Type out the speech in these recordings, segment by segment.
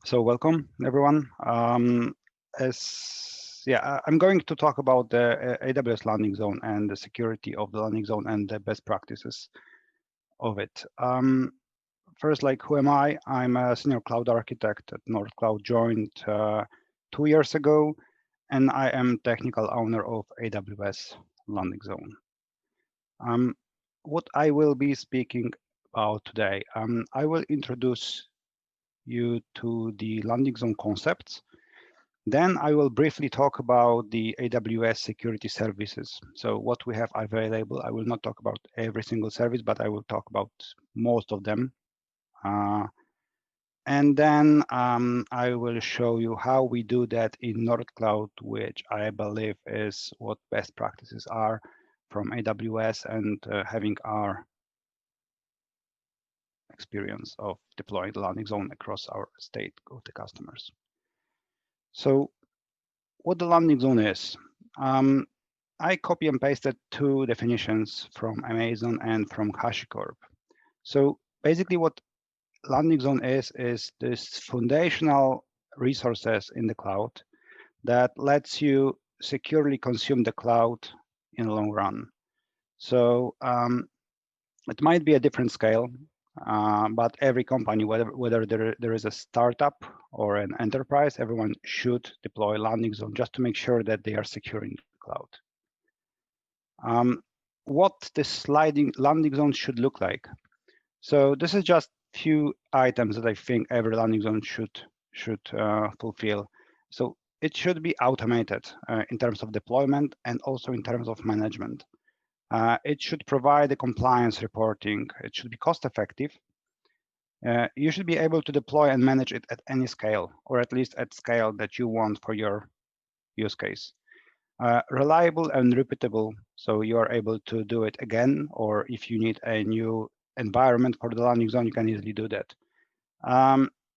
So welcome everyone. I'm going to talk about the AWS Landing Zone and the security of the landing zone and the best practices of it. First, like who am I? I'm a senior cloud architect at Nordcloud, joined 2 years ago, and I am technical owner of AWS Landing Zone. What I will be speaking about today, I will introduce you to the landing zone concepts. Then I will briefly talk about the AWS security services. So what we have available, I will not talk about every single service, but I will talk about most of them. And then I will show you how we do that in Nordcloud, which I believe is what best practices are from AWS and having our experience of deploying the landing zone across our state of the customers. So what the landing zone is. I copy and pasted two definitions from Amazon and from HashiCorp. So basically what landing zone is this foundational resources in the cloud that lets you securely consume the cloud in the long run. So it might be a different scale, but every company, whether there is a startup or an enterprise, everyone should deploy landing zone just to make sure that they are securing the cloud. What this landing zone should look like. So this is just few items that I think every landing zone should fulfill. So it should be automated in terms of deployment and also in terms of management. It should provide the compliance reporting. It should be cost effective. You should be able to deploy and manage it at any scale, or at least at scale that you want for your use case. Reliable and repeatable, so you are able to do it again, or if you need a new environment for the landing zone, you can easily do that.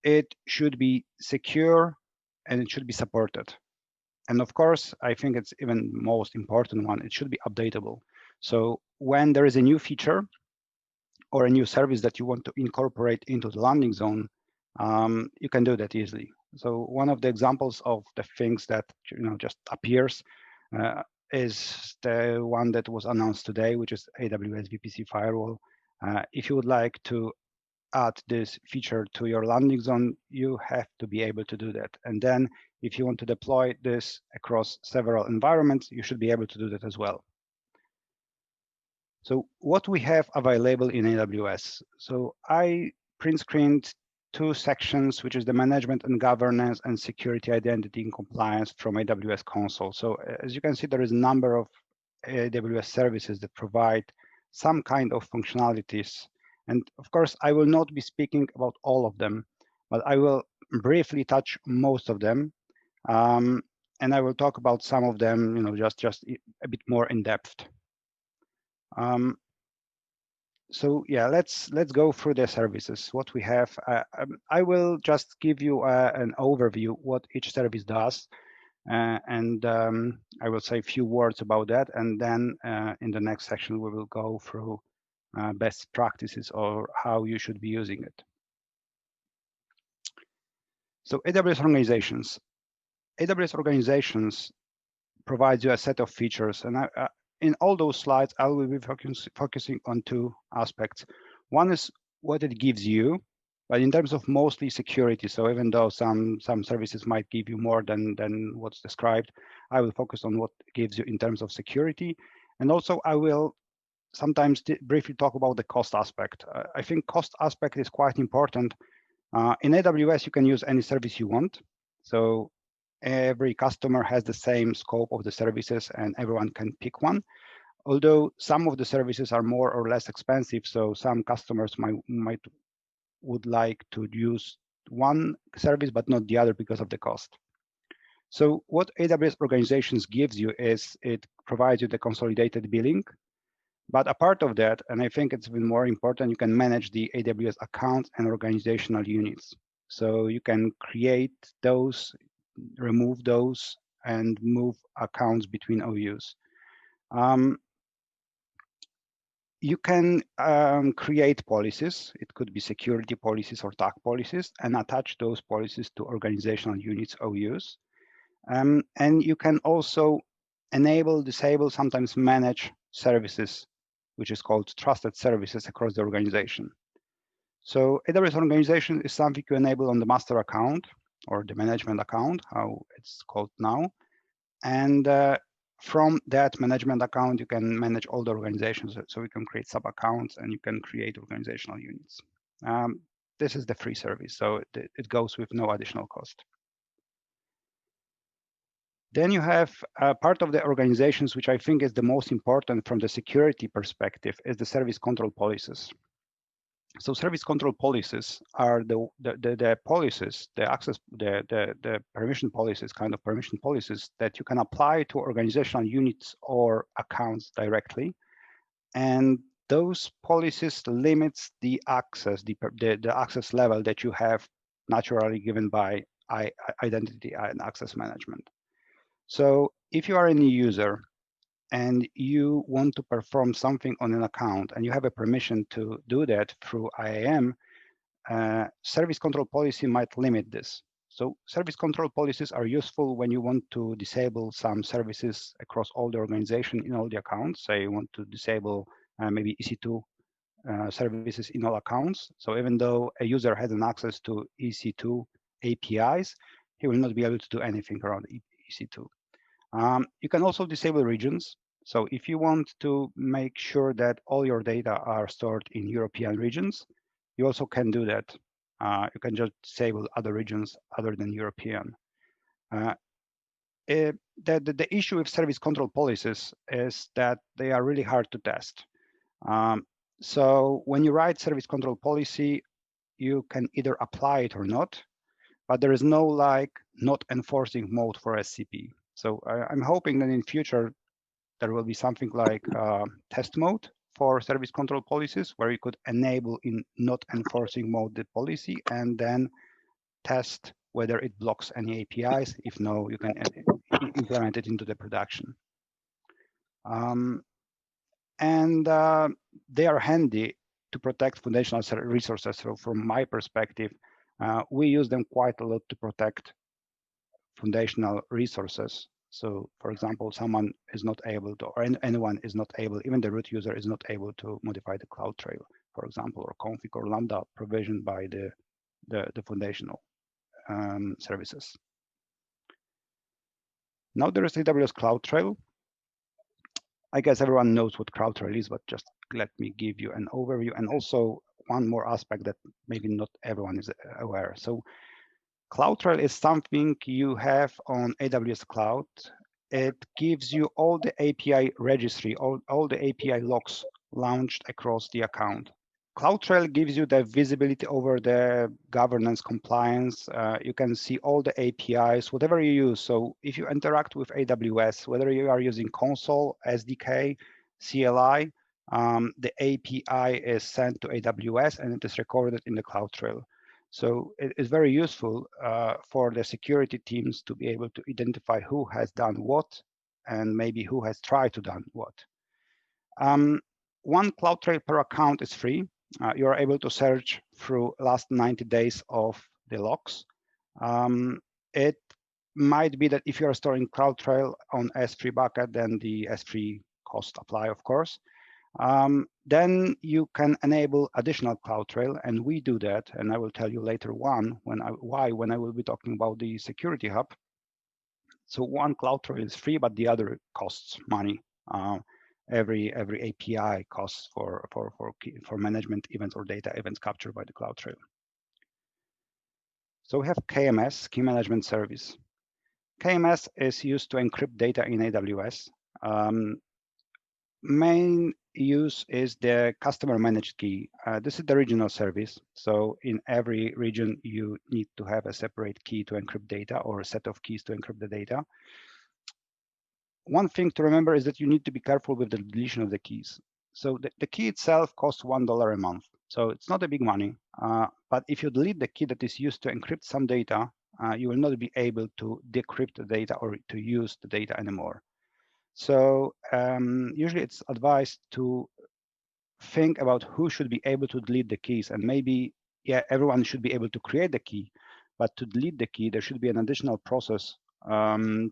It should be secure and it should be supported. And of course, I think it's even most important one, it should be updatable. So when there is a new feature or a new service that you want to incorporate into the landing zone, you can do that easily. So one of the examples of the things that just appears is the one that was announced today, which is AWS VPC Firewall. If you would like to add this feature to your landing zone, you have to be able to do that. And then if you want to deploy this across several environments, you should be able to do that as well. So what we have available in AWS. So I print screened two sections, which is the management and governance and security, identity and compliance from AWS console. So as you can see, there is a number of AWS services that provide some kind of functionalities. And of course, I will not be speaking about all of them, but I will briefly touch most of them. And I will talk about some of them, just a bit more in depth. So yeah, let's go through the services, what we have. I will just give you an overview what each service does, and I will say a few words about that, and then in the next section we will go through best practices or how you should be using it. So AWS Organizations. AWS Organizations provides you a set of features, and in all those slides, I will be focusing on two aspects. One is what it gives you, but in terms of mostly security. So even though some services might give you more than what's described, I will focus on what it gives you in terms of security. And also I will sometimes briefly talk about the cost aspect. I think cost aspect is quite important. In AWS, you can use any service you want. So every customer has the same scope of the services and everyone can pick one. Although some of the services are more or less expensive, so some customers would like to use one service but not the other because of the cost. So what AWS Organizations gives you is it provides you the consolidated billing. But apart of that, and I think it's even more important, you can manage the AWS accounts and organizational units. So you can create those, remove those, and move accounts between OUs. You can create policies. It could be security policies or tag policies, and attach those policies to organizational units OUs. And you can also enable, disable, sometimes manage services, which is called trusted services across the organization. So AWS Organization is something you enable on the master account or the management account, how it's called now. And from that management account, you can manage all the organizations. So you can create sub-accounts and you can create organizational units. This is the free service, so it goes with no additional cost. Then you have part of the organizations, which I think is the most important from the security perspective, is the service control policies. So service control policies are the policies, the access, the permission policies, kind of permission policies that you can apply to organizational units or accounts directly. And those policies limits the access, the access level that you have naturally given by identity and access management. So if you are a new user and you want to perform something on an account and you have a permission to do that through IAM, service control policy might limit this. So service control policies are useful when you want to disable some services across all the organization in all the accounts. Say you want to disable maybe EC2 services in all accounts. So even though a user has an access to EC2 APIs, he will not be able to do anything around EC2. You can also disable regions. So if you want to make sure that all your data are stored in European regions, you also can do that. You can just disable other regions other than European. The issue with service control policies is that they are really hard to test. So when you write service control policy, you can either apply it or not, but there is no like not enforcing mode for SCP. So I'm hoping that in future, there will be something like test mode for service control policies, where you could enable in not enforcing mode the policy and then test whether it blocks any APIs. If no, you can implement it into the production. They are handy to protect foundational resources. So from my perspective, we use them quite a lot to protect foundational resources. So for example, someone is not able to, or anyone is not able, even the root user is not able to modify the Cloud Trail, for example, or config or Lambda provisioned by the foundational services. Now there is AWS Cloud Trail. I guess everyone knows what Cloud Trail is, but just let me give you an overview. And also one more aspect that maybe not everyone is aware. So Cloud Trail is something you have on AWS Cloud. It gives you all the API registry, all the API logs launched across the account. Cloud Trail gives you the visibility over the governance compliance. You can see all the APIs, whatever you use. So if you interact with AWS, whether you are using console, SDK, CLI, the API is sent to AWS and it is recorded in the Cloud Trail. So it is very useful for the security teams to be able to identify who has done what and maybe who has tried to do what. One Cloud Trail per account is free. You are able to search through last 90 days of the logs. It might be that if you are storing Cloud Trail on S3 bucket, then the S3 cost apply, of course. Then you can enable additional Cloud Trail, and we do that. And I will tell you later on when I will be talking about the Security Hub. So one Cloud Trail is free, but the other costs money. Every API costs for management events or data events captured by the Cloud Trail. So we have KMS, Key Management Service. KMS is used to encrypt data in AWS. Main use is the customer managed key. This is the regional service. So in every region, you need to have a separate key to encrypt data or a set of keys to encrypt the data. One thing to remember is that you need to be careful with the deletion of the keys. So the key itself costs $1 a month. So it's not a big money. But if you delete the key that is used to encrypt some data, you will not be able to decrypt the data or to use the data anymore. So usually it's advised to think about who should be able to delete the keys, and maybe, yeah, everyone should be able to create the key, but to delete the key, there should be an additional process to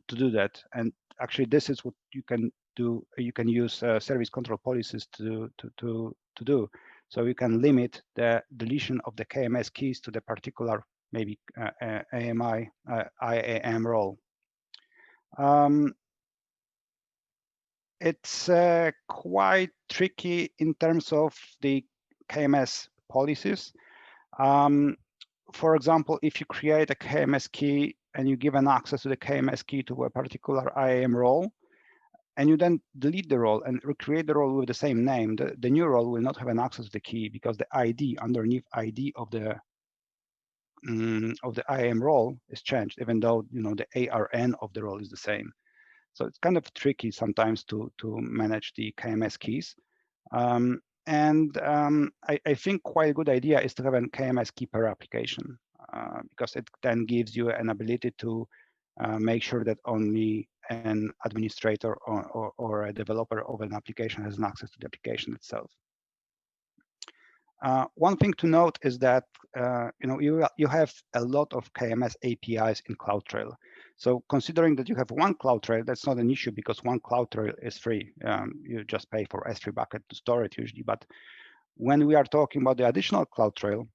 do that. And actually, this is what you can do. You can use service control policies to do. So you can limit the deletion of the KMS keys to the particular maybe IAM role. It's quite tricky in terms of the KMS policies. For example, if you create a KMS key and you give an access to the KMS key to a particular IAM role, and you then delete the role and recreate the role with the same name, the new role will not have an access to the key because the ID underneath ID of the IAM role is changed, even though the ARN of the role is the same. So it's kind of tricky sometimes to manage the KMS keys. I think quite a good idea is to have a KMS key per application because it then gives you an ability to make sure that only an administrator or a developer of an application has an access to the application itself. One thing to note is that you have a lot of KMS APIs in Cloud Trail. So considering that you have one Cloud Trail, that's not an issue because one Cloud Trail is free. You just pay for S3 bucket to store it usually. But when we are talking about the additional Cloud Trail,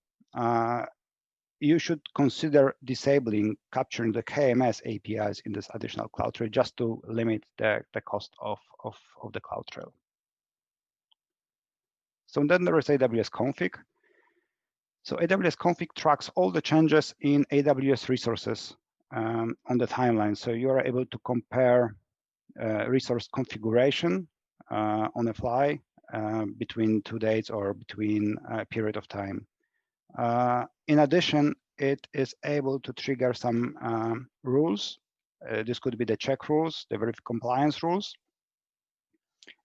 you should consider disabling capturing the KMS APIs in this additional Cloud Trail just to limit the cost of the Cloud Trail. So then there is AWS Config. So AWS Config tracks all the changes in AWS resources on the timeline. So you are able to compare resource configuration on the fly between 2 dates or between a period of time. In addition, it is able to trigger some rules. This could be the check rules, the verify compliance rules.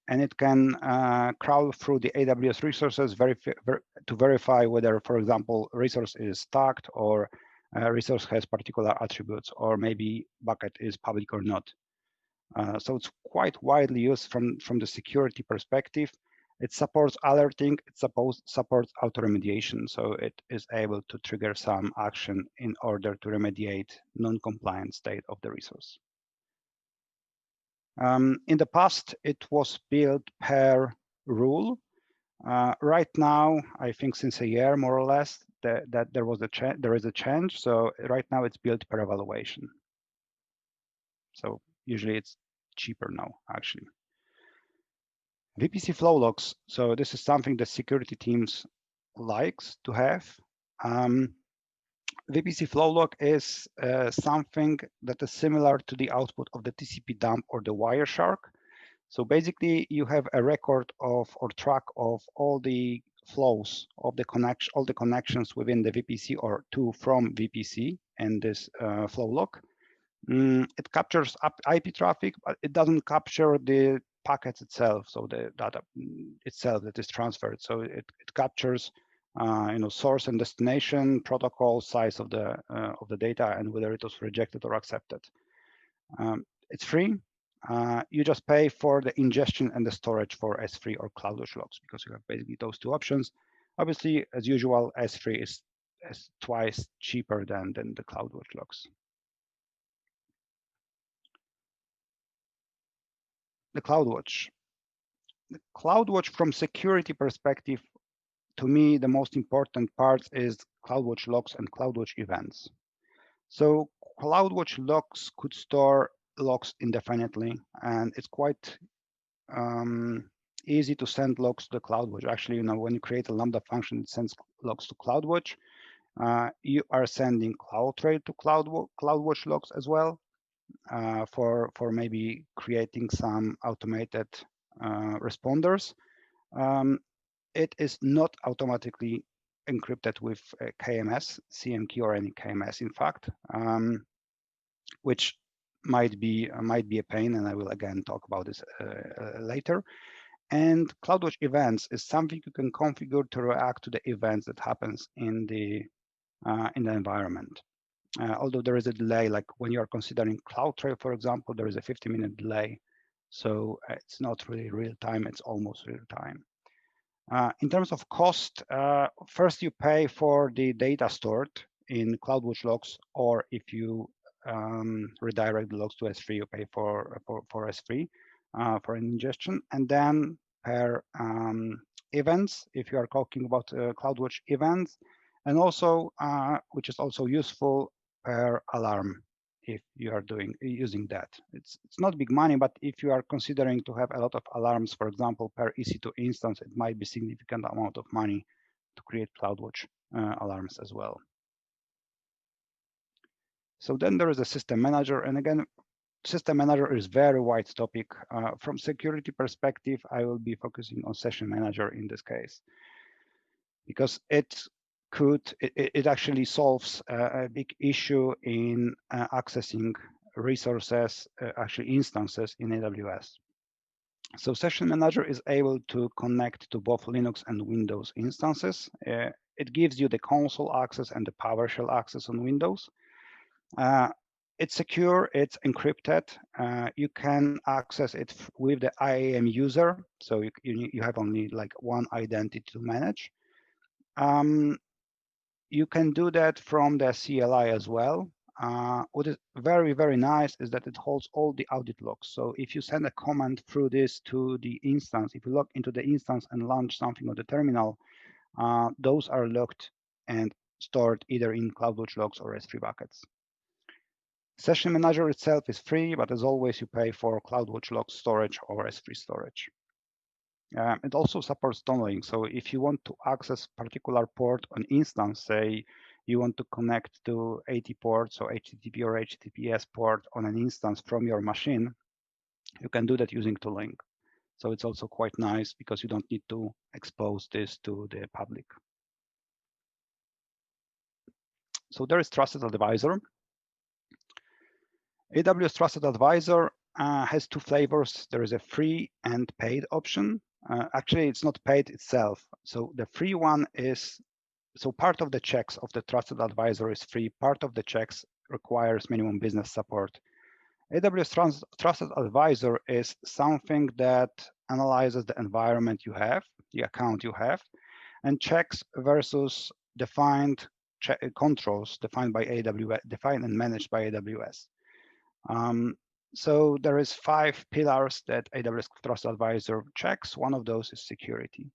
And it can crawl through the AWS resources to verify whether, for example, resource is tagged or resource has particular attributes, or maybe bucket is public or not. So it's quite widely used from the security perspective. It supports alerting, it supports auto-remediation, so it is able to trigger some action in order to remediate non-compliant state of the resource. In the past, it was built per rule. Right now, I think since a year, more or less, that there is a change. So right now, it's built per evaluation. So usually, it's cheaper now, actually. VPC Flow Logs. So this is something that security teams likes to have. VPC Flow Log is something that is similar to the output of the TCP dump or the Wireshark. So basically, you have a record of or track of all the flows of the all the connections within the VPC or to from VPC and this flow log. It captures IP traffic, but it doesn't capture the packets itself, so the data itself that is transferred. So it captures source and destination, protocol, size of the data, and whether it was rejected or accepted. It's free. You just pay for the ingestion and the storage for S3 or CloudWatch logs because you have basically those two options. Obviously, as usual, S3 is twice cheaper than the CloudWatch logs. The CloudWatch. The CloudWatch from security perspective, to me, the most important part is CloudWatch logs and CloudWatch events. So CloudWatch logs could store logs indefinitely, and it's quite easy to send logs to the CloudWatch. Actually, when you create a Lambda function, it sends logs to CloudWatch. You are sending Cloud Trail to CloudWatch logs as well for maybe creating some automated responders. It is not automatically encrypted with KMS, CMK, or any KMS, in fact, which might be a pain, and I will again talk about this later. And CloudWatch events is something you can configure to react to the events that happens in the environment. Although there is a delay, like when you are considering Cloud Trail, for example, there is a 50-minute delay. So it's not really real time, it's almost real time. In terms of cost, first you pay for the data stored in CloudWatch logs, or if you redirect the logs to S3, you pay for S3 for an ingestion, and then per events, if you are talking about CloudWatch events, and also which is also useful, per alarm if you are using that. It's not big money, but if you are considering to have a lot of alarms, for example, per EC2 instance, it might be significant amount of money to create CloudWatch alarms as well. So then there is a system manager, and again, system manager is very wide topic. From security perspective, I will be focusing on session manager in this case, because it actually solves a big issue in accessing resources, actually instances in AWS. So Session Manager is able to connect to both Linux and Windows instances. It gives you the console access and the PowerShell access on Windows. It's secure, it's encrypted. You can access it with the IAM user, so you have only like one identity to manage. You can do that from the CLI as well. What is very, very nice is that it holds all the audit logs. So if you send a command through this to the instance, if you log into the instance and launch something on the terminal, those are logged and stored either in CloudWatch logs or S3 buckets. Session Manager itself is free, but as always, you pay for CloudWatch logs storage or S3 storage. It also supports tunneling. So if you want to access particular port on instance, say you want to connect to 80 ports, so HTTP or HTTPS port on an instance from your machine, you can do that using tooling. So it's also quite nice because you don't need to expose this to the public. So there is Trusted Advisor. AWS Trusted Advisor has two flavors. There is a free and paid option. Actually, it's not paid itself. So the free one is, so part of the checks of the Trusted Advisor is free. Part of the checks requires minimum business support. AWS Trusted Advisor is something that analyzes the environment you have, the account you have, and checks versus defined controls defined by AWS, defined and managed by AWS. So there is 5 pillars that AWS Trusted Advisor checks. One of those is security.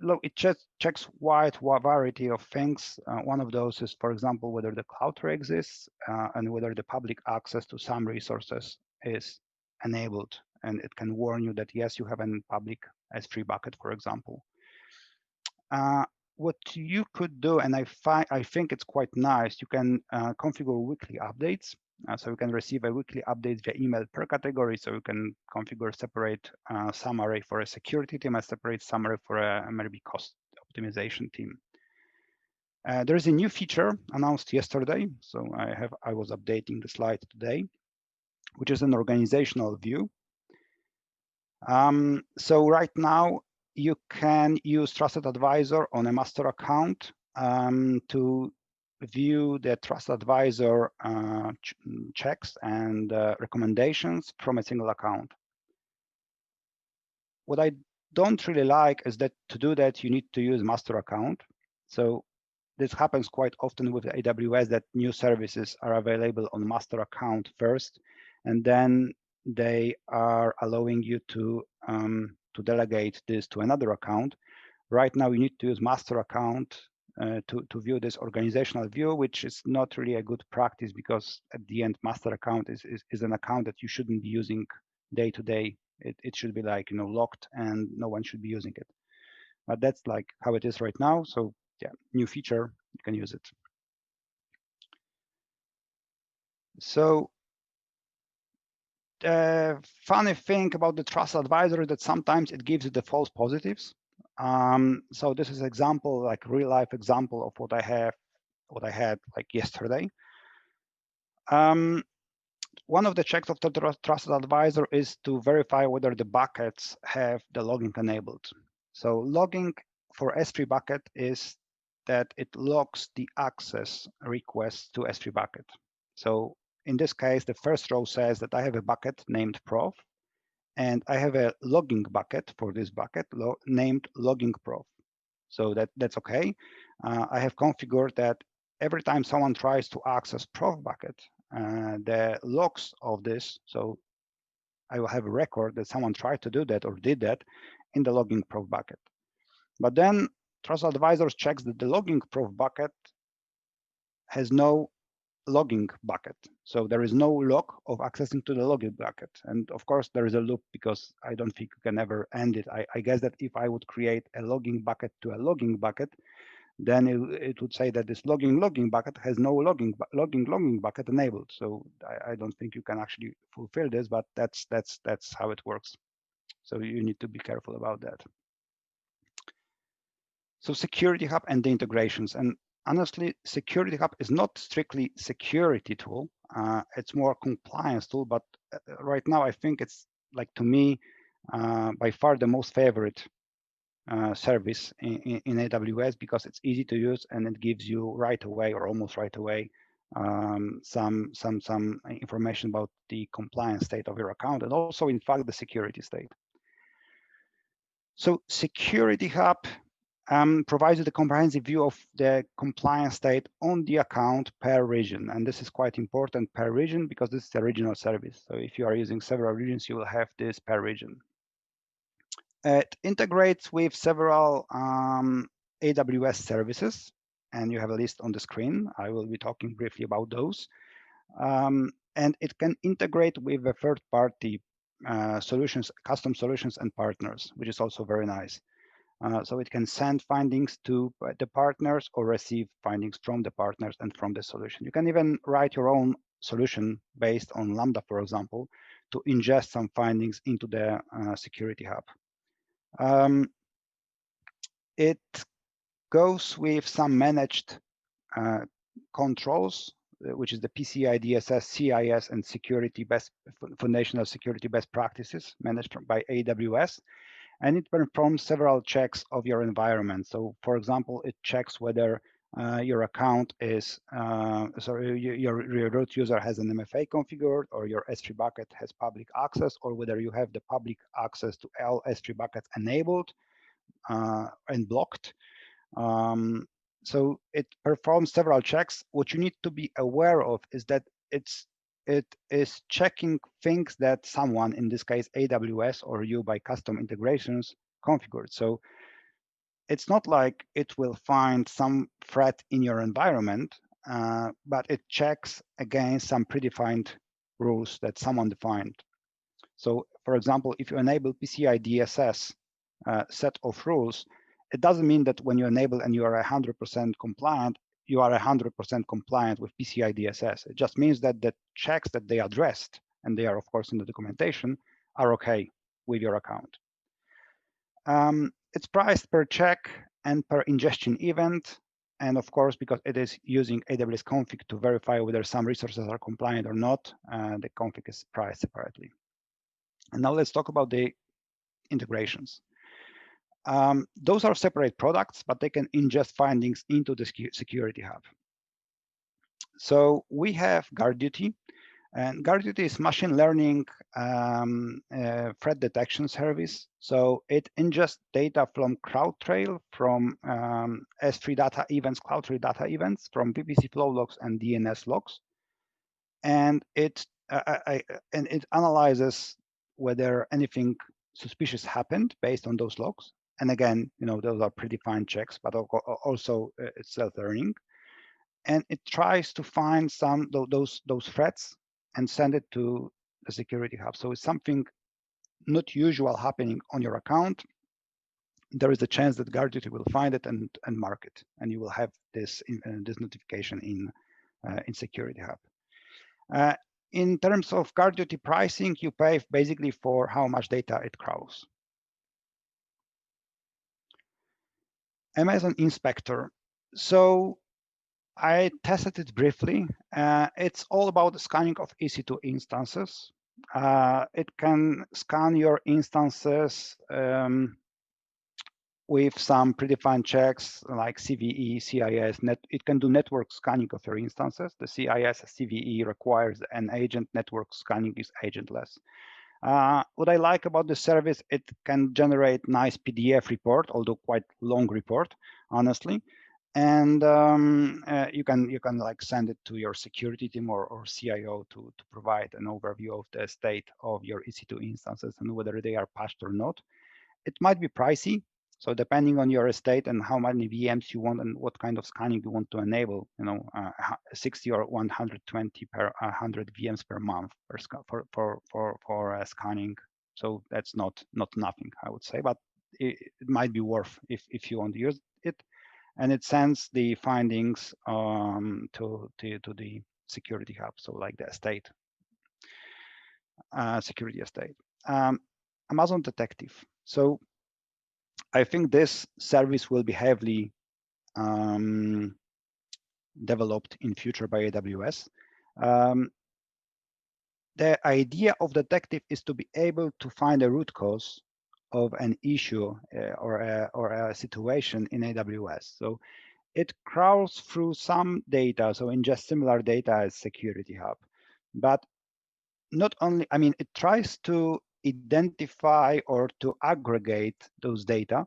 Look, it checks wide variety of things. One of those is, for example, whether the Cloud Trail exists and whether the public access to some resources is enabled. And it can warn you that, yes, you have a public S3 bucket, for example. What you could do, and I think it's quite nice, you can configure weekly updates. So you can receive a weekly update via email per category. So you can configure separate summary for a security team, a separate summary for a maybe cost optimization team. There is a new feature announced yesterday. So I was updating the slide today, which is an organizational view. So right now you can use Trusted Advisor on a master account to view the Trusted Advisor checks and recommendations from a single account. What I don't really like is that to do that, you need to use master account. So this happens quite often with AWS, that new services are available on master account first, and then they are allowing you to delegate this to another account. Right now, you need to use master account to view this organizational view, which is not really a good practice, because at the end, master account is an account that you shouldn't be using day to day. It should be like, locked, and no one should be using it. But that's like how it is right now. So yeah, new feature, you can use it. So the funny thing about the Trusted Advisor is that sometimes it gives you the false positives. So this is example, like real life example of what I had like yesterday. One of the checks of the Trusted Advisor is to verify whether the buckets have the logging enabled. So logging for S3 bucket is that it logs the access request to S3 bucket. So in this case, the first row says that I have a bucket named prof, and I have a logging bucket for this bucket named logging prof. So that's okay. I have configured that every time someone tries to access prof bucket, the logs of this, so I will have a record that someone tried to do that or did that in the logging prof bucket. But then Trusted Advisor checks that the logging prof bucket has no logging bucket. So there is no log of accessing to the logging bucket. And of course, there is a loop because I don't think you can ever end it. I guess that if I would create a logging bucket to a logging bucket, then it would say that this logging bucket has no logging bucket enabled. So I don't think you can actually fulfill this, but that's how it works. So you need to be careful about that. So Security Hub and the integrations. And honestly, Security Hub is not strictly security tool. It's more compliance tool, but right now I think it's, like, to me, by far the most favorite service in AWS, because it's easy to use and it gives you right away, or almost right away, some information about the compliance state of your account, and also, in fact, the security state. So Security Hub provides you the comprehensive view of the compliance state on the account per region. And this is quite important, per region, because this is a regional service. So if you are using several regions, you will have this per region. It integrates with several AWS services, and you have a list on the screen. I will be talking briefly about those. And it can integrate with the third-party solutions, custom solutions, and partners, which is also very nice. So it can send findings to the partners or receive findings from the partners and from the solution. You can even write your own solution based on Lambda, for example, to ingest some findings into the Security Hub. It goes with some managed controls, which is the PCI DSS, CIS, and foundational security best practices managed by AWS. And it performs several checks of your environment. So, for example, it checks whether your account is, your root user has an MFA configured, or your S3 bucket has public access, or whether you have the public access to all S3 buckets enabled and blocked. So it performs several checks. What you need to be aware of is that it is checking things that someone, in this case AWS or you by custom integrations, configured. So it's not like it will find some threat in your environment, but it checks against some predefined rules that someone defined. So, for example, if you enable PCI DSS set of rules, it doesn't mean that when you enable and you are 100% compliant, you are 100% compliant with PCI DSS. It just means that the checks that they addressed, and they are, of course, in the documentation, are okay with your account. It's priced per check and per ingestion event. And of course, because it is using AWS Config to verify whether some resources are compliant or not, the config is priced separately. And now let's talk about the integrations. Those are separate products, but they can ingest findings into the Security Hub. So we have GuardDuty, and GuardDuty is machine learning threat detection service. So it ingests data from Cloud Trail, from S3 data events, Cloud Trail data events, from VPC Flow Logs and DNS logs, and it analyzes whether anything suspicious happened based on those logs. And again, those are predefined checks, but also it's self-learning. And it tries to find some those threats and send it to the Security Hub. So it's something not usual happening on your account. There is a chance that GuardDuty will find it and mark it, and you will have this notification in Security Hub. In terms of GuardDuty pricing, you pay basically for how much data it crawls. Amazon Inspector. So I tested it briefly. It's all about the scanning of EC2 instances. It can scan your instances with some predefined checks like CVE, CIS. It can do network scanning of your instances. The CIS CVE requires an agent. Network scanning is agentless. What I like about the service, it can generate nice PDF report, although quite long report, honestly. And you can like send it to your security team or CIO to provide an overview of the state of your EC2 instances and whether they are patched or not. It might be pricey, so depending on your estate and how many VMs you want and what kind of scanning you want to enable, 60 or 120 per 100 VMs per month for scanning. So that's not nothing, I would say, but it might be worth if you want to use it. And it sends the findings to the security hub, so like the estate, security estate. Amazon Detective. So I think this service will be heavily developed in future by AWS. The idea of Detective is to be able to find a root cause of an issue or a situation in AWS. So it crawls through some data, so ingest similar data as Security Hub, but not only, I mean, it tries to identify or to aggregate those data,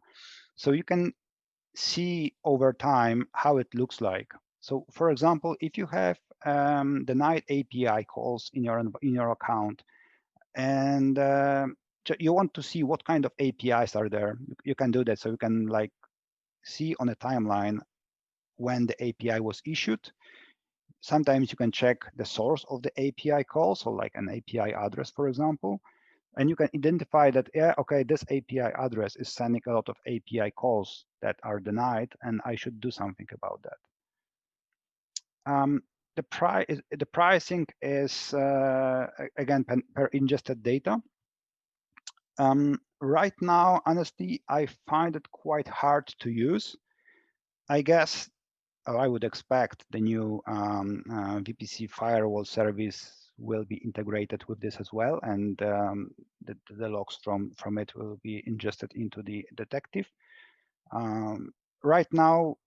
so you can see over time how it looks like. So, for example, if you have denied API calls in your account, and you want to see what kind of APIs are there, you can do that. So you can like see on a timeline when the API was issued. Sometimes you can check the source of the API call, so like an API address, for example, and you can identify that, yeah, okay, this API address is sending a lot of API calls that are denied, and I should do something about that. The pricing is again per ingested data. Right now, honestly, I find it quite hard to use. I guess I would expect the new VPC firewall service will be integrated with this as well, and the logs from it will be ingested into the Detective. Right now,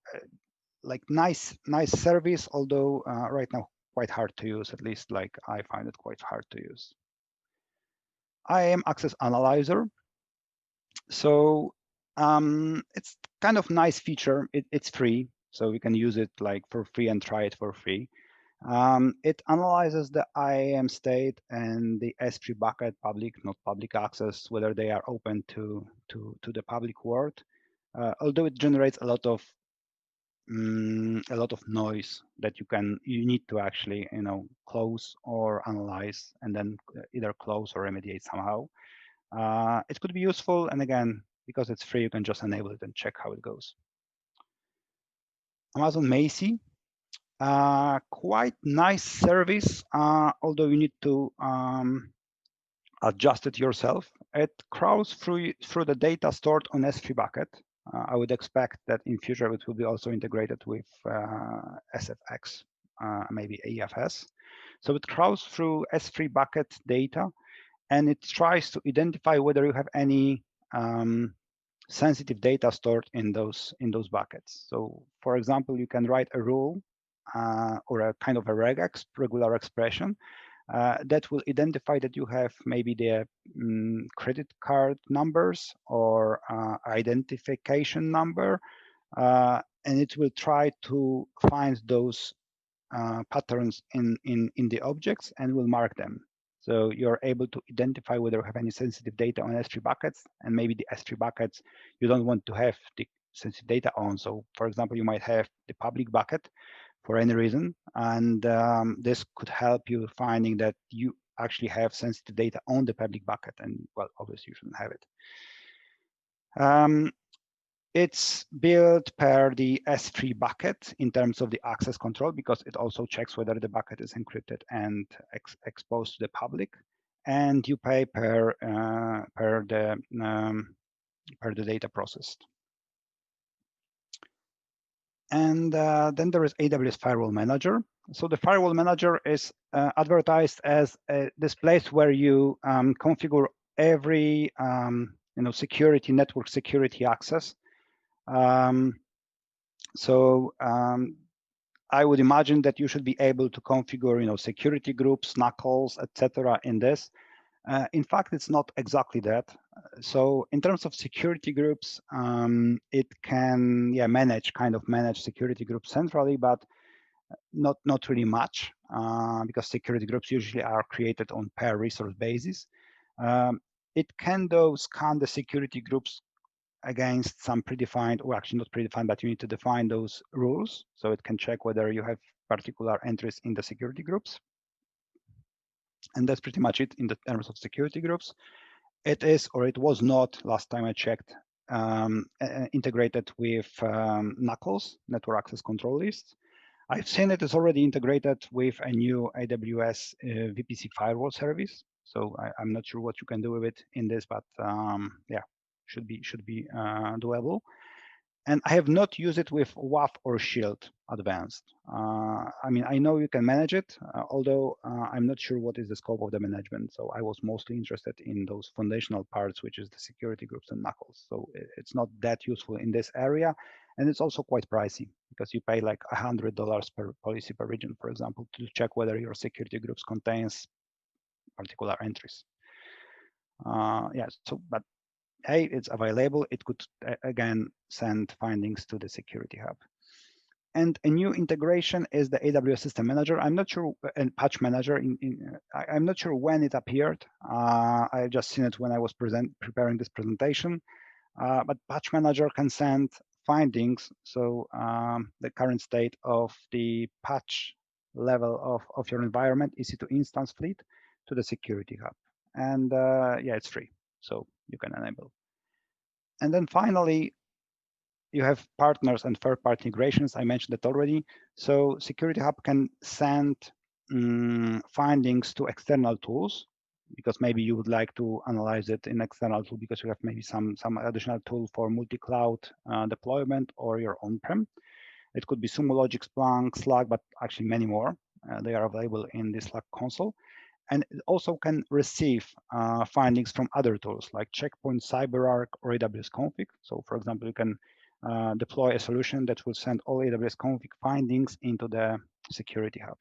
like nice service, although right now quite hard to use. At least like I find it quite hard to use. IAM Access Analyzer. So it's kind of nice feature. It's free, so we can use it like for free and try it for free. It analyzes the IAM state and the S3 bucket, public, not public access, whether they are open to the public world. Although it generates a lot of noise that you need to actually close or analyze and then either close or remediate somehow. It could be useful, and again, because it's free, you can just enable it and check how it goes. Amazon Macie, quite nice service, although you need to adjust it yourself. It crawls through the data stored on S3 bucket. I would expect that in future it will be also integrated with SFX, maybe AFS. So it crawls through S3 bucket data, and it tries to identify whether you have any sensitive data stored in those buckets. So, for example, you can write a rule or a kind of a regex, regular expression, that will identify that you have maybe the credit card numbers or identification number, and it will try to find those patterns in the objects and will mark them. So you're able to identify whether you have any sensitive data on S3 buckets, and maybe the S3 buckets you don't want to have the sensitive data on. So, for example, you might have the public bucket for any reason, and this could help you finding that you actually have sensitive data on the public bucket, and well, obviously you shouldn't have it. It's built per the S3 bucket in terms of the access control, because it also checks whether the bucket is encrypted and exposed to the public, and you pay per the data processed. And then there is AWS Firewall Manager. So the Firewall Manager is advertised as this place where you configure every security, network security access. I would imagine that you should be able to configure, security groups, knuckles, etc. in this. In fact, it's not exactly that. So in terms of security groups, it can manage security groups centrally, but not really much, because security groups usually are created on per resource basis. It can though scan the security groups against some predefined, or actually not predefined, but you need to define those rules. So it can check whether you have particular entries in the security groups. And that's pretty much it in the terms of security groups. It is, or it was not, last time I checked, integrated with Knuckles, Network Access Control Lists. I've seen it is already integrated with a new AWS VPC Firewall service. So I'm not sure what you can do with it in this, but yeah, should be doable. And I have not used it with WAF or Shield Advanced. I mean, I know you can manage it, although I'm not sure what is the scope of the management. So I was mostly interested in those foundational parts, which is the security groups and Knuckles. So it's not that useful in this area. And it's also quite pricey because you pay like $100 per policy per region, for example, to check whether your security groups contains particular entries. Yeah, so, but hey, it's available. It could, again, send findings to the Security Hub. And a new integration is the AWS System Manager. I'm not sure, and Patch Manager. I'm not sure when it appeared. I just seen it when I was preparing this presentation. But Patch Manager can send findings, so the current state of the patch level of your environment, EC2 instance fleet, to the Security Hub. And yeah, it's free, so you can enable. And then finally, you have partners and third-party integrations. I mentioned that already. So Security Hub can send findings to external tools, because maybe you would like to analyze it in external tool because you have maybe some additional tool for multi-cloud deployment or your on-prem. It could be Sumo Logic, Splunk, Slack, but actually many more. They are available in the Slack console. And it also can receive findings from other tools like Checkpoint, CyberArk, or AWS Config. So for example, you can deploy a solution that will send all AWS Config findings into the Security Hub.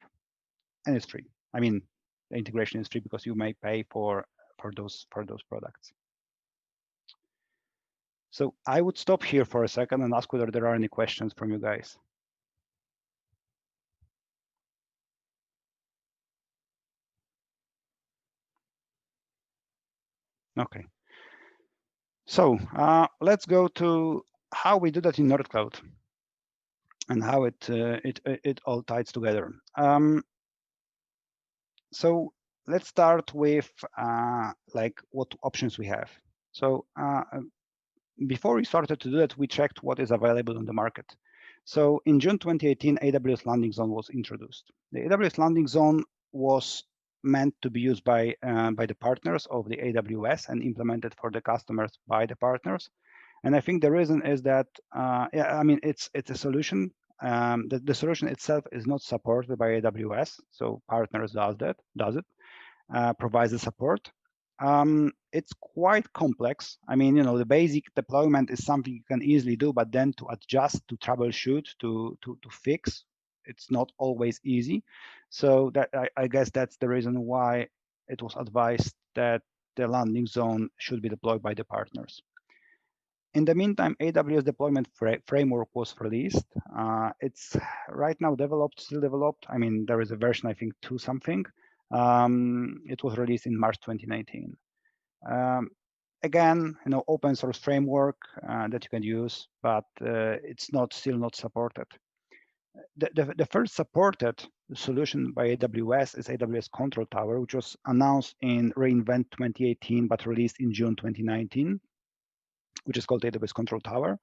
And it's free. I mean, the integration is free because you may pay for those products. So I would stop here for a second and ask whether there are any questions from you guys. Okay. So let's go to how we do that in Nordcloud and how it all ties together. So let's start with like what options we have. So before we started to do that, we checked what is available on the market. So in June 2018, AWS Landing Zone was introduced. The AWS Landing Zone was meant to be used by the partners of the AWS and implemented for the customers by the partners. And I think the reason is that, yeah, I mean, it's a solution. The solution itself is not supported by AWS, so partners does it, provides the support. It's quite complex. I mean, you know, the basic deployment is something you can easily do, but then to adjust, to troubleshoot, to fix, it's not always easy. So that I guess that's the reason why it was advised that the landing zone should be deployed by the partners. In the meantime, AWS deployment framework was released. It's right now still developed. I mean, there is a version, I think, 2 something. It was released in March 2019. Again, you know, open source framework that you can use, but it's still not supported. The first supported solution by AWS is AWS Control Tower, which was announced in reInvent 2018, but released in June 2019. Which is called AWS Control Tower.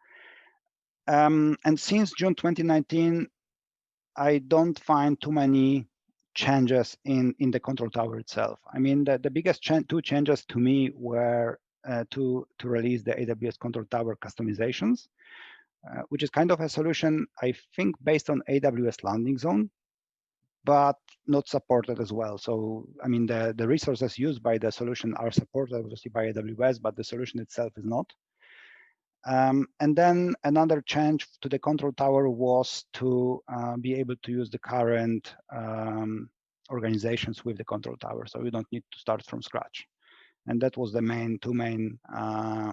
And since June 2019, I don't find too many changes in the Control Tower itself. I mean, the biggest 2 changes to me were to release the AWS Control Tower customizations, which is kind of a solution, I think, based on AWS Landing Zone, but not supported as well. So, I mean, the resources used by the solution are supported obviously by AWS, but the solution itself is not. And then another change to the Control Tower was to be able to use the current organizations with the Control Tower. So you don't need to start from scratch. And that was the two main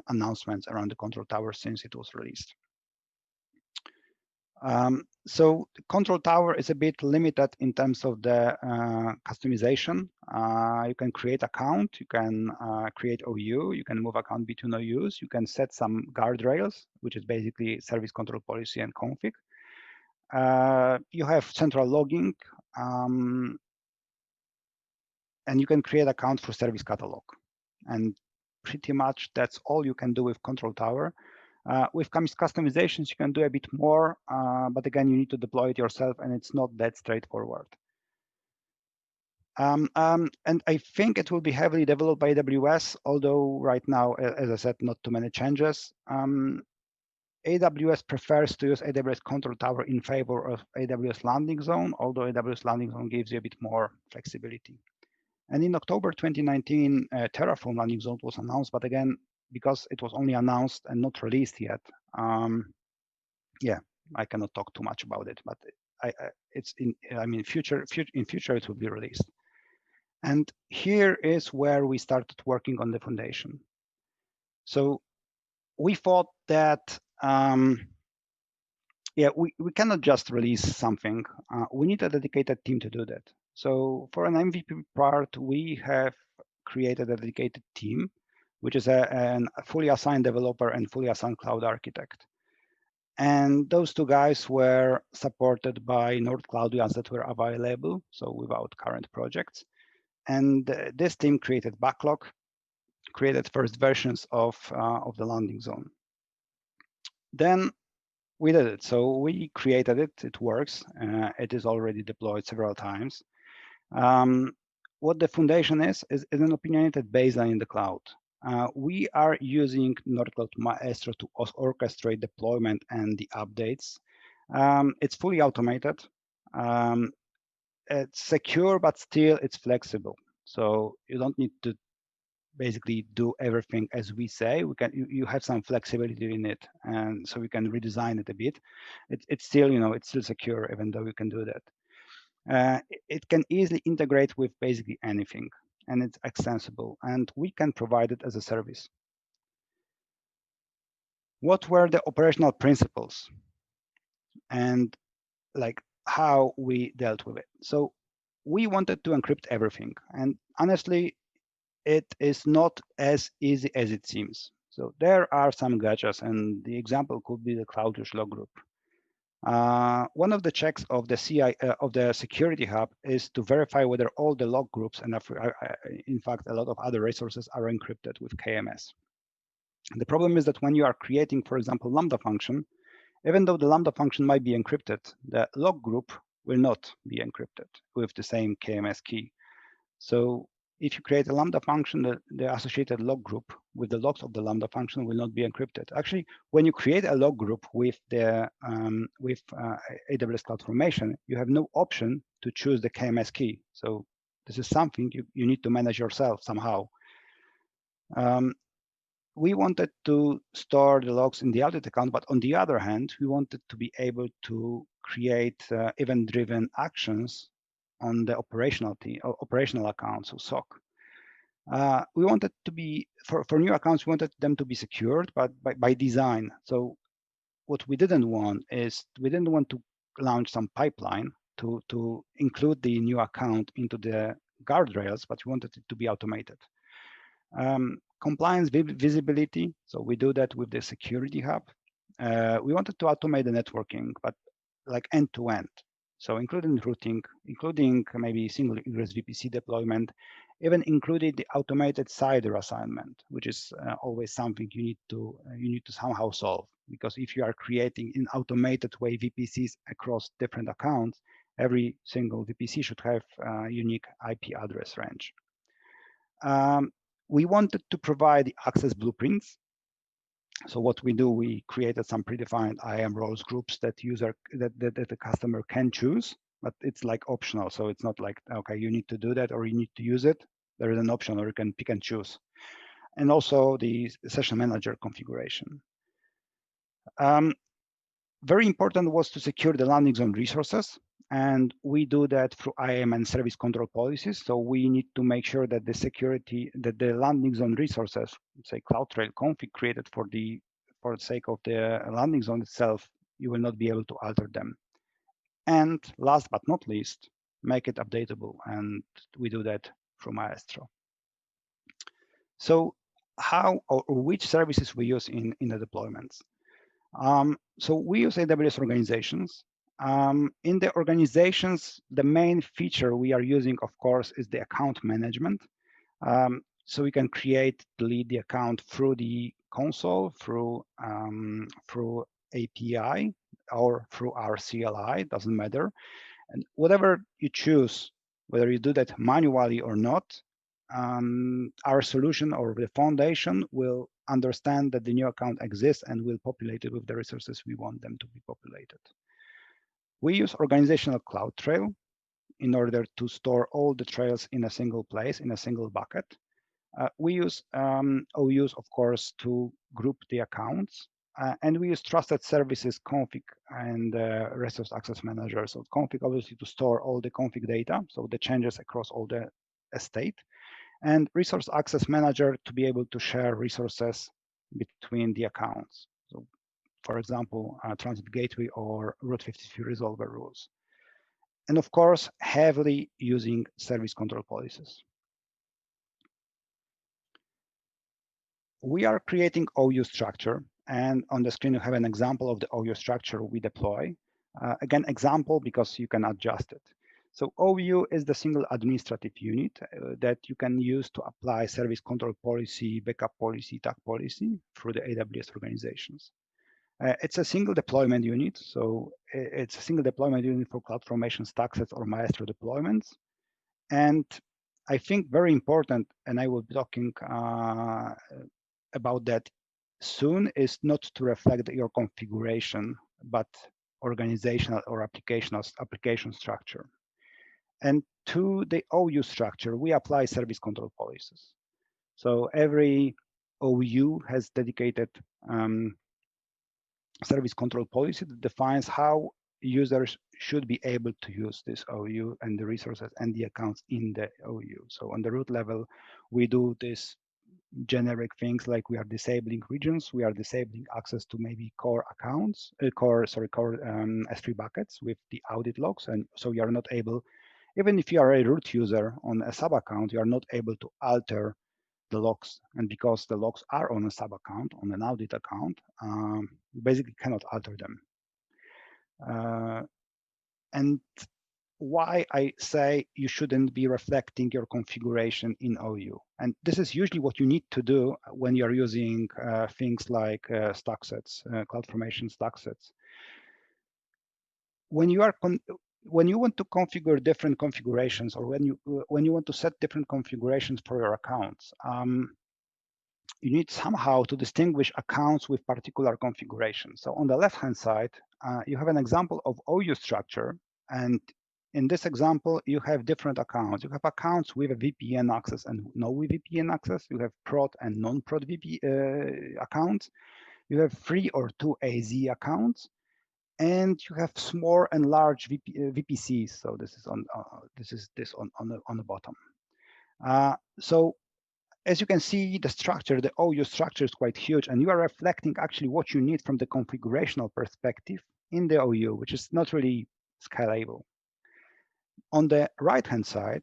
announcements around the Control Tower since it was released. So the Control Tower is a bit limited in terms of the customization. You can create account, you can create OU, you can move account between OUs, you can set some guardrails, which is basically service control policy and config. You have central logging, and you can create account for service catalog. And pretty much that's all you can do with Control Tower. With customizations, you can do a bit more, but again, you need to deploy it yourself, and it's not that straightforward. And I think it will be heavily developed by AWS, although right now, as I said, not too many changes. AWS prefers to use AWS Control Tower in favor of AWS Landing Zone, although AWS Landing Zone gives you a bit more flexibility. And in October 2019, Terraform Landing Zone was announced, but again, because it was only announced and not released yet, yeah, I cannot talk too much about it. But it's in, I mean, in future it will be released. And here is where we started working on the foundation. So we thought that, yeah, we cannot just release something. We need a dedicated team to do that. So for an MVP part, we have created a dedicated team, which is a fully assigned developer and fully assigned cloud architect. And those two guys were supported by Nordcloud that were available, so without current projects. And this team created backlog, created first versions of the landing zone. Then we did it. So we created it. It works. It is already deployed several times. What the foundation is an opinionated baseline in the cloud. We are using Nordcloud Maestro to orchestrate deployment and the updates. It's fully automated. It's secure, but still it's flexible. So you don't need to basically do everything as we say. You have some flexibility in it, and so we can redesign it a bit. It's still, it's still secure, even though you can do that. It can easily integrate with basically anything, and it's extensible, and we can provide it as a service. What were the operational principles and like how we dealt with it? So we wanted to encrypt everything, and honestly, it is not as easy as it seems. So there are some gotchas, and the example could be the CloudWatch log group. One of the checks of the of the Security Hub is to verify whether all the log groups, and in fact, a lot of other resources are encrypted with KMS. The problem is that when you are creating, for example, Lambda function, even though the Lambda function might be encrypted, the log group will not be encrypted with the same KMS key. So if you create a Lambda function, the associated log group with the logs of the Lambda function will not be encrypted. Actually, when you create a log group with the AWS CloudFormation, you have no option to choose the KMS key. So this is something you need to manage yourself somehow. We wanted to store the logs in the audit account, but on the other hand, we wanted to be able to create event-driven actions on the operational accounts, so SOC. We wanted to be, for new accounts, we wanted them to be secured, but by design. So what we didn't want is, we didn't want to launch some pipeline to include the new account into the guardrails, but we wanted it to be automated. Compliance visibility, so we do that with the Security Hub. We wanted to automate the networking, but like end-to-end. So including routing, including maybe single egress VPC deployment, even including the automated CIDR assignment, which is always something you need to somehow solve. Because if you are creating in automated way VPCs across different accounts, every single VPC should have a unique IP address range. We wanted to provide the access blueprints. So what we do, we created some predefined IAM roles groups that the customer can choose, but it's like optional. So it's not like, okay, you need to do that or you need to use it. There is an option, or you can pick and choose. And also the Session Manager configuration. Very important was to secure the landing zone resources. And we do that through IAM and service control policies. So we need to make sure that the security, that the landing zone resources, say Cloud Trail config created for the sake of the landing zone itself, you will not be able to alter them. And last but not least, make it updatable. And we do that through Maestro. So how or which services we use in the deployments? So we use AWS Organizations. In the organizations, the main feature we are using, of course, is the account management. So we can create, delete the account through the console, through API, or through our CLI, doesn't matter. And whatever you choose, whether you do that manually or not, our solution or the foundation will understand that the new account exists and will populate it with the resources we want them to be populated. We use organizational Cloud Trail in order to store all the trails in a single place, in a single bucket. We use OUs, of course, to group the accounts. And we use Trusted Services Config and Resource Access Manager. So Config, obviously, to store all the config data, so the changes across all the estate. And Resource Access Manager to be able to share resources between the accounts. So, for example, Transit Gateway or Route 53 resolver rules. And of course, heavily using service control policies. We are creating OU structure, and on the screen you have an example of the OU structure we deploy. Again, example because you can adjust it. So OU is the single administrative unit that you can use to apply service control policy, backup policy, tag policy through the AWS organizations. It's a single deployment unit, so it's a single deployment unit for CloudFormation, StackSets, or Maestro deployments. And I think very important, and I will be talking about that soon, is not to reflect your configuration, but organizational or application structure. And to the OU structure, we apply service control policies. So every OU has dedicated service control policy that defines how users should be able to use this OU and the resources and the accounts in the OU. So on the root level, we do this generic things like we are disabling regions, we are disabling access to maybe core accounts, core S3 buckets with the audit logs. And so you are not able, even if you are a root user on a sub account, you are not able to alter the logs. And because the logs are on a sub account, on an audit account, you basically cannot alter them. And why I say you shouldn't be reflecting your configuration in OU. And this is usually what you need to do when you're using things like StackSets, CloudFormation StackSets. When you want to configure different configurations, or when you want to set different configurations for your accounts, you need somehow to distinguish accounts with particular configurations. So on the left-hand side, you have an example of OU structure, and in this example, you have different accounts. You have accounts with a VPN access and no VPN access. You have prod and non-prod accounts. You have 3 or 2 AZ accounts, and you have small and large VPCs. So this is on the bottom. So as you can see, the structure, the OU structure is quite huge, and you are reflecting actually what you need from the configurational perspective in the OU, which is not really scalable. On the right-hand side,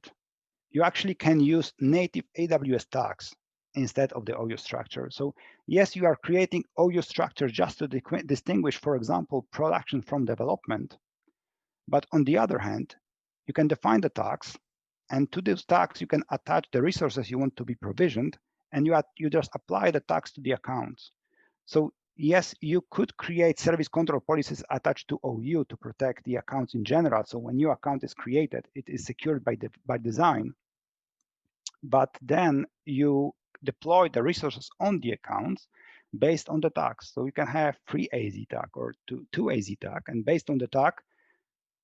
you actually can use native AWS tags instead of the OU structure. So yes, you are creating OU structure just to distinguish, for example, production from development. But on the other hand, you can define the tags, and to those tags, you can attach the resources you want to be provisioned, and you just apply the tags to the accounts. So yes, you could create service control policies attached to OU to protect the accounts in general. So when new account is created, it is secured by design. But then you deploy the resources on the accounts based on the tags. So you can have 3 AZ tag or 2 AZ tag, and based on the tag,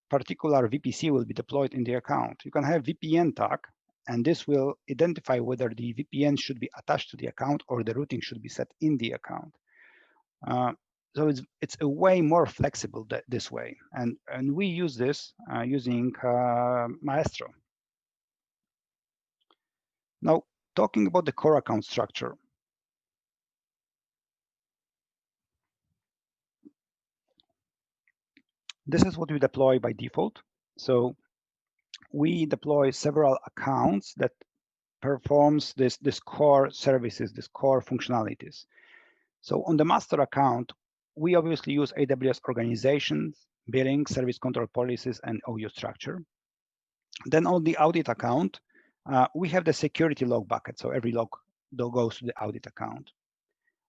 particular VPC will be deployed in the account. You can have VPN tag, and this will identify whether the VPN should be attached to the account or the routing should be set in the account. So it's a way more flexible this way, and we use this using Maestro. Now, talking about the core account structure. This is what we deploy by default. So we deploy several accounts that performs this core services, this core functionalities. So on the master account, we obviously use AWS Organizations, billing, service control policies, and OU structure. Then on the audit account, we have the security log bucket. So every log goes to the audit account.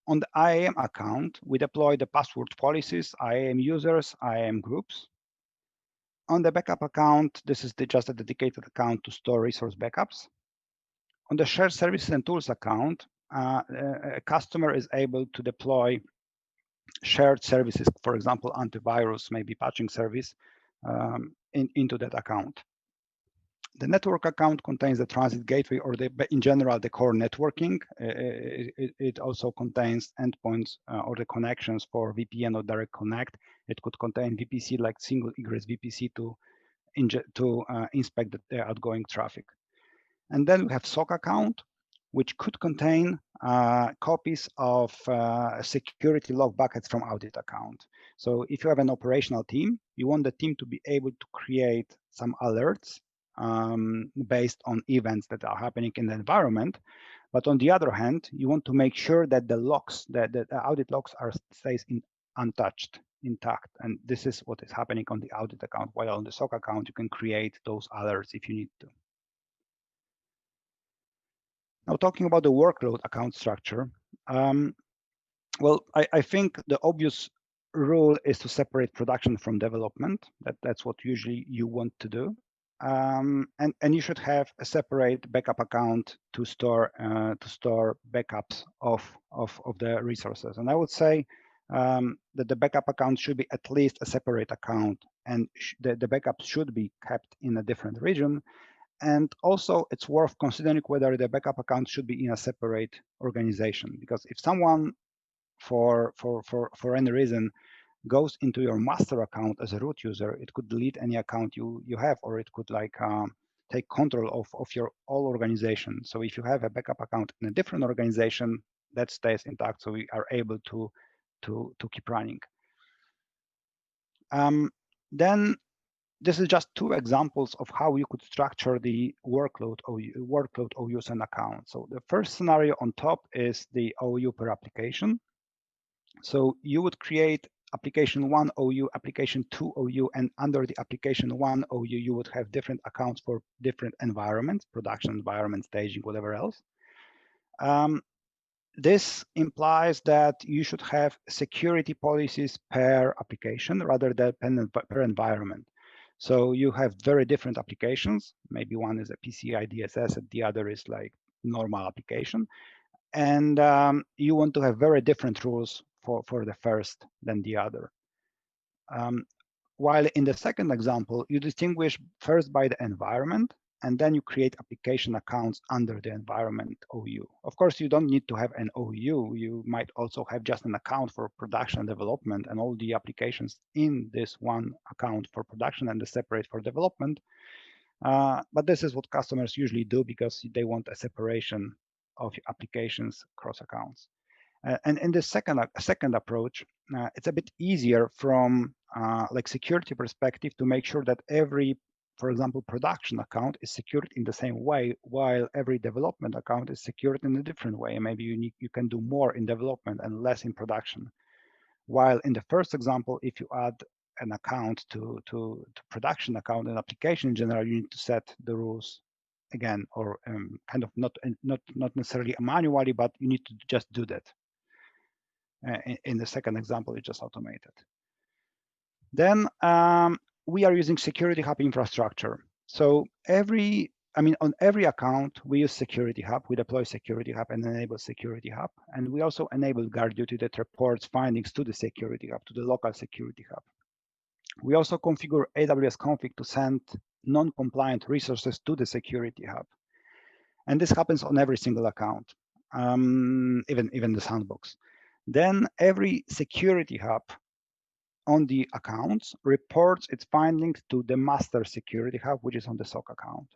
On the IAM account, we deploy the password policies, IAM users, IAM groups. On the backup account, this is just a dedicated account to store resource backups. On the shared services and tools account, a customer is able to deploy shared services, for example, antivirus, maybe patching service, into that account. The network account contains the transit gateway, or in general, the core networking. It also contains endpoints or the connections for VPN or direct connect. It could contain VPC, like single egress VPC, to inspect the outgoing traffic. And then we have SOC account, which could contain copies of security log buckets from audit account. So if you have an operational team, you want the team to be able to create some alerts based on events that are happening in the environment. But on the other hand, you want to make sure that the logs, that the audit logs stays untouched, intact. And this is what is happening on the audit account, while on the SOC account, you can create those alerts if you need to. Now, talking about the workload account structure, well, I think the obvious rule is to separate production from development. That's what usually you want to do. And you should have a separate backup account to store backups of the resources. And I would say that the backup account should be at least a separate account, and the backups should be kept in a different region. And also, it's worth considering whether the backup account should be in a separate organization, because if someone, for any reason, goes into your master account as a root user, it could delete any account you have, or it could take control of your whole organization. So if you have a backup account in a different organization, that stays intact, so we are able to keep running. Then this is just two examples of how you could structure the workload OUs and account. So the first scenario on top is the OU per application. So you would create application 1 OU, application 2 OU, and under the application 1 OU, you would have different accounts for different environments, production environment, staging, whatever else. This implies that you should have security policies per application rather than per environment. So you have very different applications. Maybe one is a PCI DSS, and the other is like normal application. And you want to have very different rules for the first than the other. While in the second example, you distinguish first by the environment, and then you create application accounts under the environment OU. Of course, you don't need to have an OU. You might also have just an account for production and development, and all the applications in this one account for production and the separate for development. But this is what customers usually do because they want a separation of applications across accounts. And in the second approach, it's a bit easier from like security perspective to make sure that every, for example, production account is secured in the same way, while every development account is secured in a different way. And maybe you can do more in development and less in production. While in the first example, if you add an account to production account and application in general, you need to set the rules again, or kind of not necessarily manually, but you need to just do that. In the second example, it's just automated. Then we are using Security Hub infrastructure. So on every account, we use Security Hub. We deploy Security Hub and enable Security Hub. And we also enable Guard Duty that reports findings to the Security Hub, to the local Security Hub. We also configure AWS Config to send non-compliant resources to the Security Hub. And this happens on every single account, even the sandbox. Then every security hub on the accounts reports its findings to the master security hub, which is on the SOC account.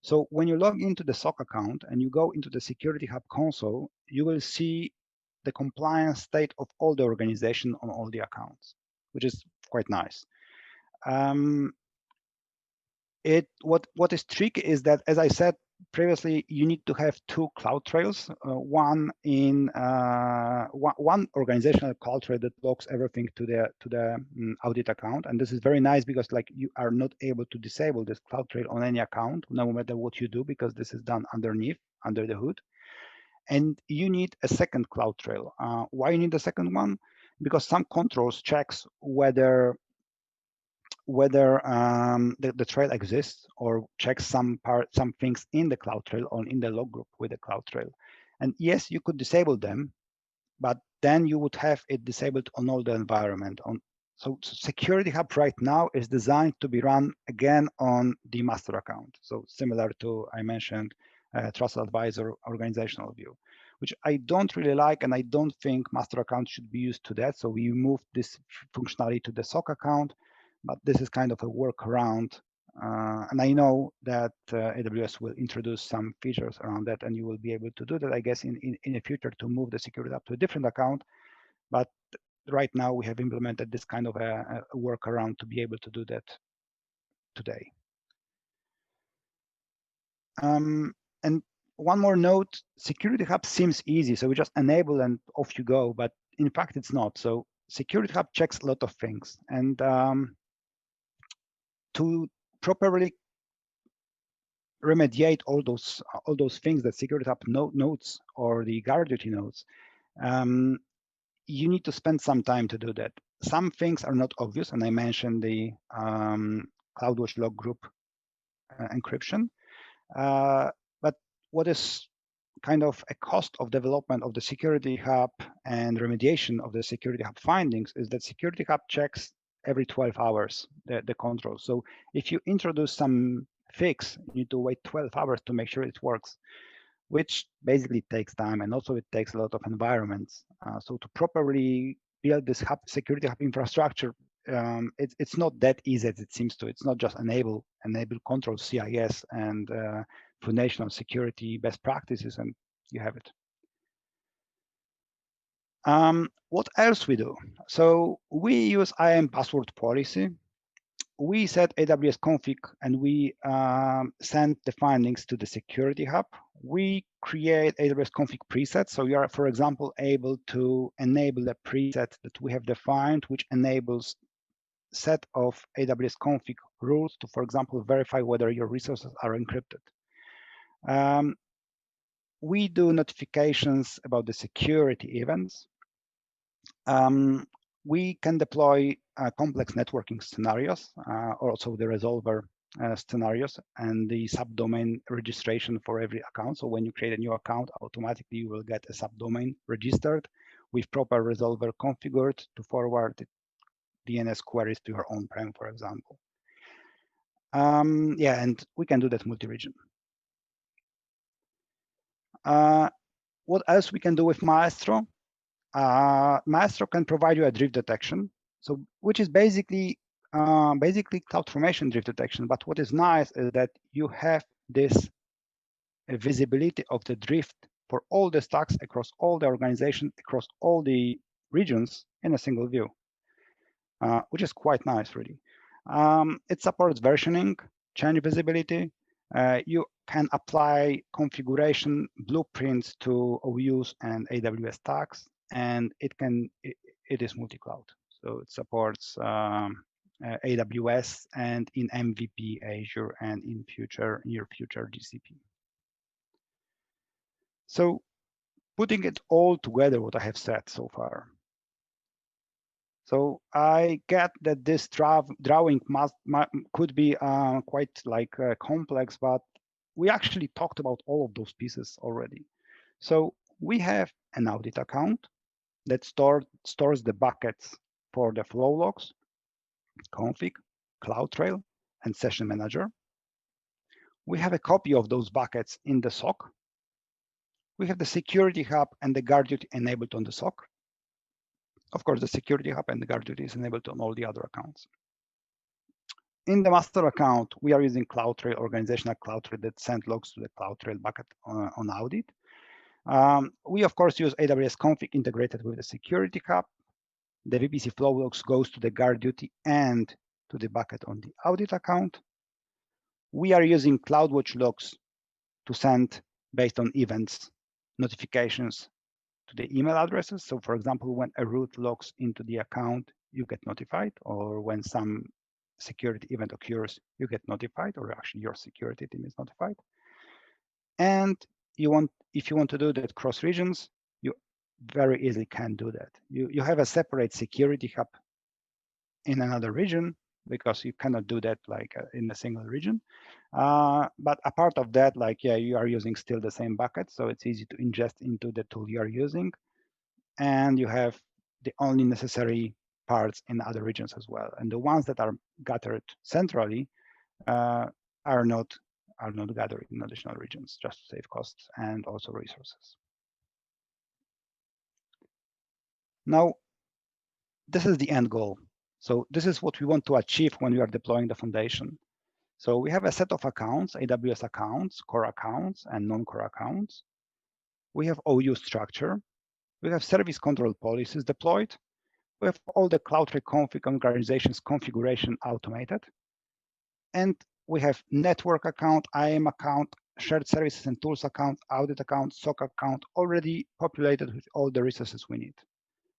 So when you log into the SOC account and you go into the security hub console, you will see the compliance state of all the organization on all the accounts, which is quite nice. What is tricky is that, as I said previously, you need to have two cloud trails, one organizational cloud trail that logs everything to the audit account, and this is very nice because like you are not able to disable this cloud trail on any account, no matter what you do, because this is done underneath, under the hood. And you need a second cloud trail. Why you need a second one? Because some controls checks whether the trail exists, or checks some things in the cloud trail or in the log group with the cloud trail. And yes, you could disable them, but then you would have it disabled on all the environment. So Security Hub right now is designed to be run again on the master account. So similar to, I mentioned, Trusted Advisor organizational view, which I don't really like, and I don't think master account should be used to that. So we moved this functionality to the SOC account, but this is kind of a workaround. And I know that AWS will introduce some features around that, and you will be able to do that, I guess, in the future, to move the security up to a different account. But right now, we have implemented this kind of a workaround to be able to do that today. And one more note, Security Hub seems easy, so we just enable and off you go, but in fact, it's not. So Security Hub checks a lot of things, and to properly remediate all those things that Security Hub notes or the guard duty notes, you need to spend some time to do that. Some things are not obvious, and I mentioned the CloudWatch log group encryption. But what is kind of a cost of development of the Security Hub and remediation of the Security Hub findings is that Security Hub checks every 12 hours the control. So if you introduce some fix, you need to wait 12 hours to make sure it works, which basically takes time, and also it takes a lot of environments. So to properly build this Security Hub infrastructure, it's not that easy as it seems to. It's not just enable control CIS and foundational security best practices, and you have it. What else we do? So we use IAM password policy. We set AWS Config, and we send the findings to the Security Hub. We create AWS Config presets. So you are, for example, able to enable a preset that we have defined, which enables set of AWS Config rules to, for example, verify whether your resources are encrypted. We do notifications about the security events. We can deploy complex networking scenarios, also the resolver scenarios, and the subdomain registration for every account. So when you create a new account, automatically you will get a subdomain registered with proper resolver configured to forward the DNS queries to your on-prem, for example. Yeah, and we can do that multi-region. What else we can do with Maestro? Maestro can provide you a drift detection, so which is basically CloudFormation drift detection. But what is nice is that you have this visibility of the drift for all the stacks across all the organizations, across all the regions in a single view, which is quite nice, really. It supports versioning, change visibility. You can apply configuration blueprints to OUs and AWS stacks, and it is multi-cloud. So it supports AWS and in MVP Azure, and in near future GCP. So putting it all together, what I have said so far. So I get that this drawing could be quite like complex, but we actually talked about all of those pieces already. So we have an audit account that stores the buckets for the flow logs, config, Cloud Trail, and Session Manager. We have a copy of those buckets in the SOC. We have the Security Hub and the guard duty enabled on the SOC. Of course, the Security Hub and the guard duty is enabled on all the other accounts. In the master account, we are using Cloud Trail, organizational Cloud Trail that send logs to the Cloud Trail bucket on audit. We, of course, use AWS Config integrated with the Security Hub. The VPC Flow Logs goes to the guard duty and to the bucket on the audit account. We are using CloudWatch logs to send, based on events, notifications to the email addresses. So, for example, when a root logs into the account, you get notified, or when some security event occurs, you get notified, or actually your security team is notified. And if you want to do that cross regions, you very easily can do that. You have a separate Security Hub in another region, because you cannot do that like in a single region. But apart of that, like, yeah, you are using still the same bucket, so it's easy to ingest into the tool you are using, and you have the only necessary parts in other regions as well. And the ones that are gathered centrally are not gathered in additional regions, just to save costs and also resources. Now, this is the end goal. So this is what we want to achieve when we are deploying the foundation. So we have a set of accounts, AWS accounts, core accounts, and non-core accounts. We have OU structure. We have service control policies deployed. We have all the Cloud Trail config organizations configuration automated. And we have network account, IAM account, shared services and tools account, audit account, SOC account already populated with all the resources we need.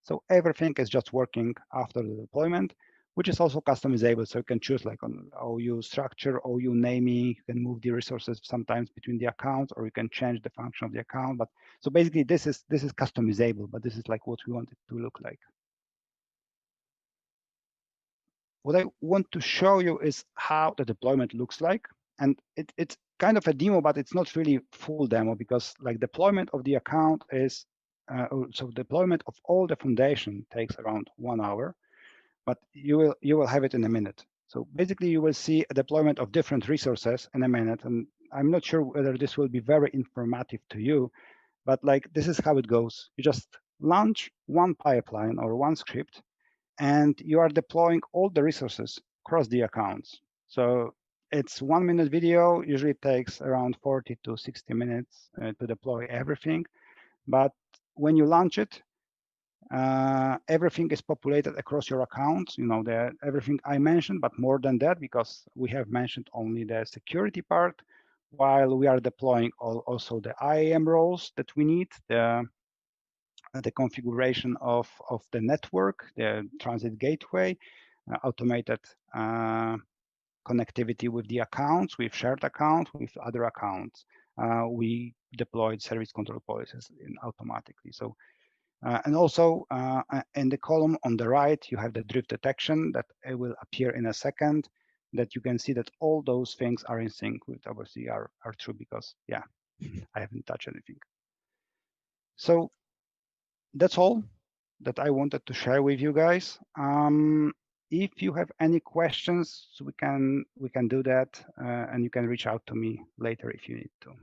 So everything is just working after the deployment, which is also customizable. So you can choose like on OU structure, OU naming, you can move the resources sometimes between the accounts, or you can change the function of the account. But so basically this is customizable, but this is like what we want it to look like. What I want to show you is how the deployment looks like. And it's kind of a demo, but it's not really full demo, because like deployment of the account is, so deployment of all the foundation takes around 1 hour, but you will have it in a minute. So basically you will see a deployment of different resources in a minute. And I'm not sure whether this will be very informative to you, but like this is how it goes. You just launch one pipeline or one script, and you are deploying all the resources across the accounts. So it's 1 minute video, usually takes around 40 to 60 minutes to deploy everything. But when you launch it, everything is populated across your accounts. You know, everything I mentioned, but more than that, because we have mentioned only the security part, while we are deploying also the IAM roles that we need, the configuration of the network, the transit gateway, automated connectivity with the accounts, with shared accounts, with other accounts. We deployed service control policies automatically. So, and also in the column on the right, you have the drift detection that it will appear in a second, that you can see that all those things are in sync with obviously are true, because yeah, I haven't touched anything. So that's all that I wanted to share with you guys. If you have any questions, we can do that, and you can reach out to me later if you need to.